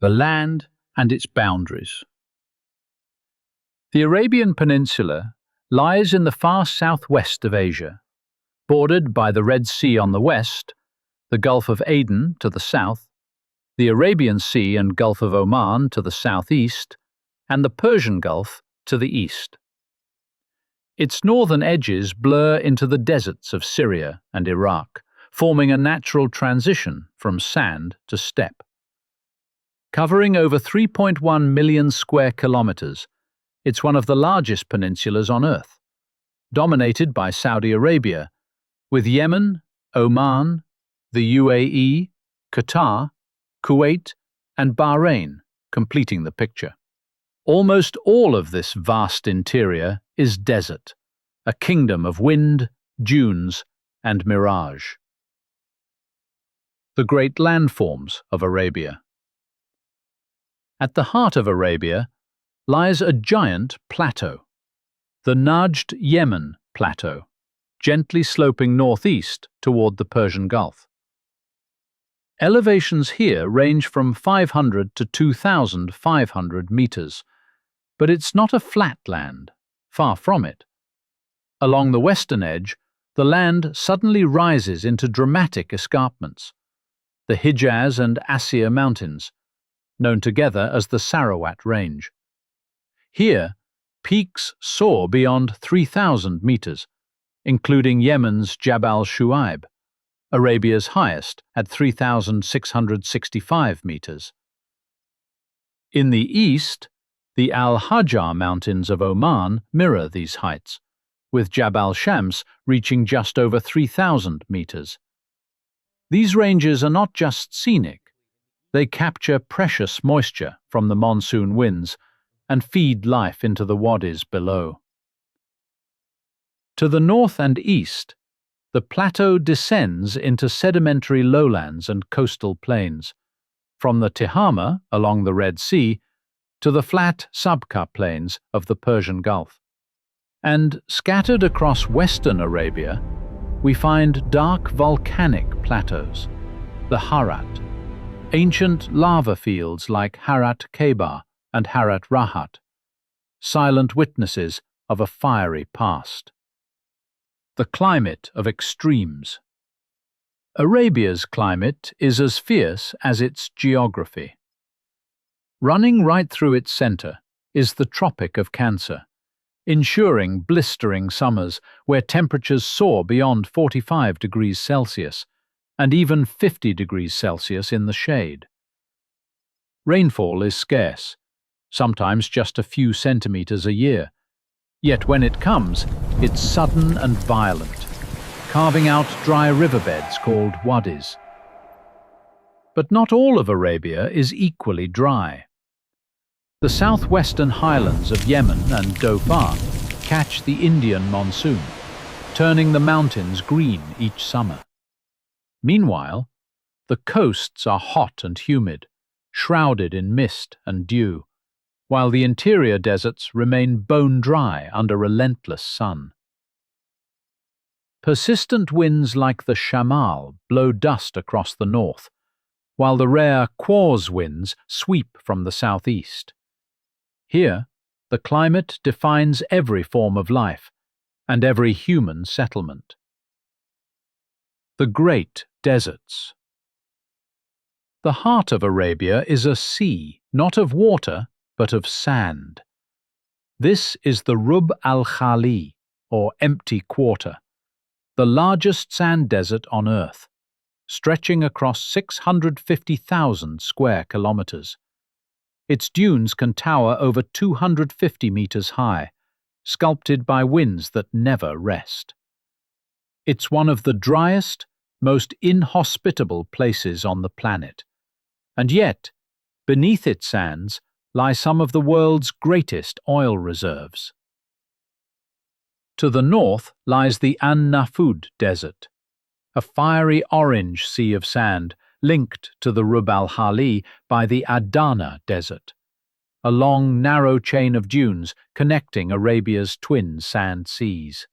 the land and its boundaries. The Arabian Peninsula lies in the far southwest of Asia, bordered by the Red Sea on the west, the Gulf of Aden to the south, the Arabian Sea and Gulf of Oman to the southeast, and the Persian Gulf to the east. Its northern edges blur into the deserts of Syria and Iraq, forming a natural transition from sand to steppe. Covering over 3.1 million square kilometers, it's one of the largest peninsulas on Earth, dominated by Saudi Arabia, with Yemen, Oman, the UAE, Qatar, Kuwait, and Bahrain completing the picture. Almost all of this vast interior is desert, a kingdom of wind, dunes, and mirage. The great landforms of Arabia. At the heart of Arabia lies a giant plateau, the Najd Yemen Plateau, gently sloping northeast toward the Persian Gulf. Elevations here range from 500 to 2,500 meters, but it's not a flat land, far from it. Along the western edge, the land suddenly rises into dramatic escarpments, the Hijaz and Asir Mountains, known together as the Sarawat Range. Here, peaks soar beyond 3,000 meters, including Yemen's Jabal Shuaib, Arabia's highest at 3,665 meters. In the east, the Al-Hajar Mountains of Oman mirror these heights, with Jabal Shams reaching just over 3,000 meters. These ranges are not just scenic. They capture precious moisture from the monsoon winds and feed life into the wadis below. To the north and east, the plateau descends into sedimentary lowlands and coastal plains, from the Tihama along the Red Sea to the flat Sabqa plains of the Persian Gulf. And scattered across western Arabia, we find dark volcanic plateaus, the Harat, ancient lava fields like Harat Kebar and Harat Rahat, silent witnesses of a fiery past. The climate of extremes. Arabia's climate is as fierce as its geography. Running right through its center is the Tropic of Cancer, ensuring blistering summers where temperatures soar beyond 45 degrees Celsius and even 50 degrees Celsius in the shade. Rainfall is scarce, sometimes just a few centimeters a year, yet when it comes, it's sudden and violent, carving out dry riverbeds called wadis. But not all of Arabia is equally dry. The southwestern highlands of Yemen and Dhofar catch the Indian monsoon, turning the mountains green each summer. Meanwhile, the coasts are hot and humid, shrouded in mist and dew, while the interior deserts remain bone-dry under relentless sun. Persistent winds like the shamal blow dust across the north, while the rare quars winds sweep from the southeast. Here, the climate defines every form of life and every human settlement. The Great Deserts. The heart of Arabia is a sea, not of water, but of sand. This is the Rub al-Khali, or empty quarter, the largest sand desert on Earth, stretching across 650,000 square kilometers. Its dunes can tower over 250 meters high, sculpted by winds that never rest. It's one of the driest, most inhospitable places on the planet, and yet, beneath its sands, lie some of the world's greatest oil reserves. To the north lies the An-Nafud Desert, a fiery orange sea of sand linked to the Rub al-Khali by the Adana Desert, a long, narrow chain of dunes connecting Arabia's twin sand seas.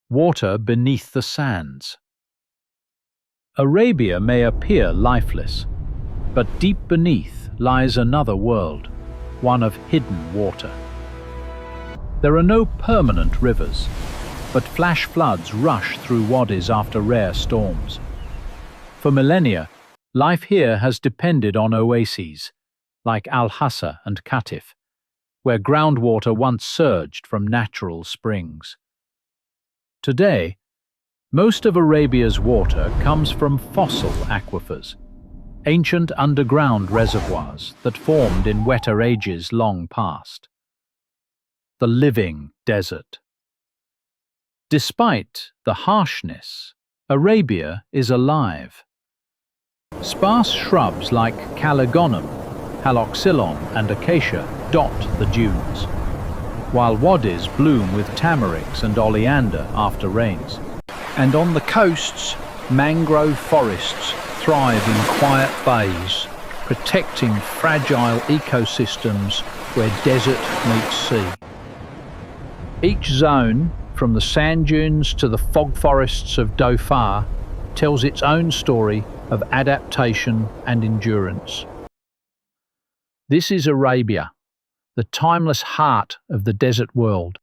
Water beneath the sands. Arabia may appear lifeless, But deep beneath lies another world, one of hidden water. There are no permanent rivers, but flash floods rush through wadis after rare storms. For millennia, life here has depended on oases, like Al-Hassa and Qatif, where groundwater once surged from natural springs. Today, most of Arabia's water comes from fossil aquifers, ancient underground reservoirs that formed in wetter ages long past. The living desert. Despite the harshness, Arabia is alive. Sparse shrubs like caligonum, haloxylon and acacia dot the dunes, while wadis bloom with tamaricks and oleander after rains. And on the coasts, mangrove forests thrive in quiet bays, protecting fragile ecosystems where desert meets sea. Each zone, from the sand dunes to the fog forests of Dhofar, tells its own story of adaptation and endurance. This is Arabia, the timeless heart of the desert world,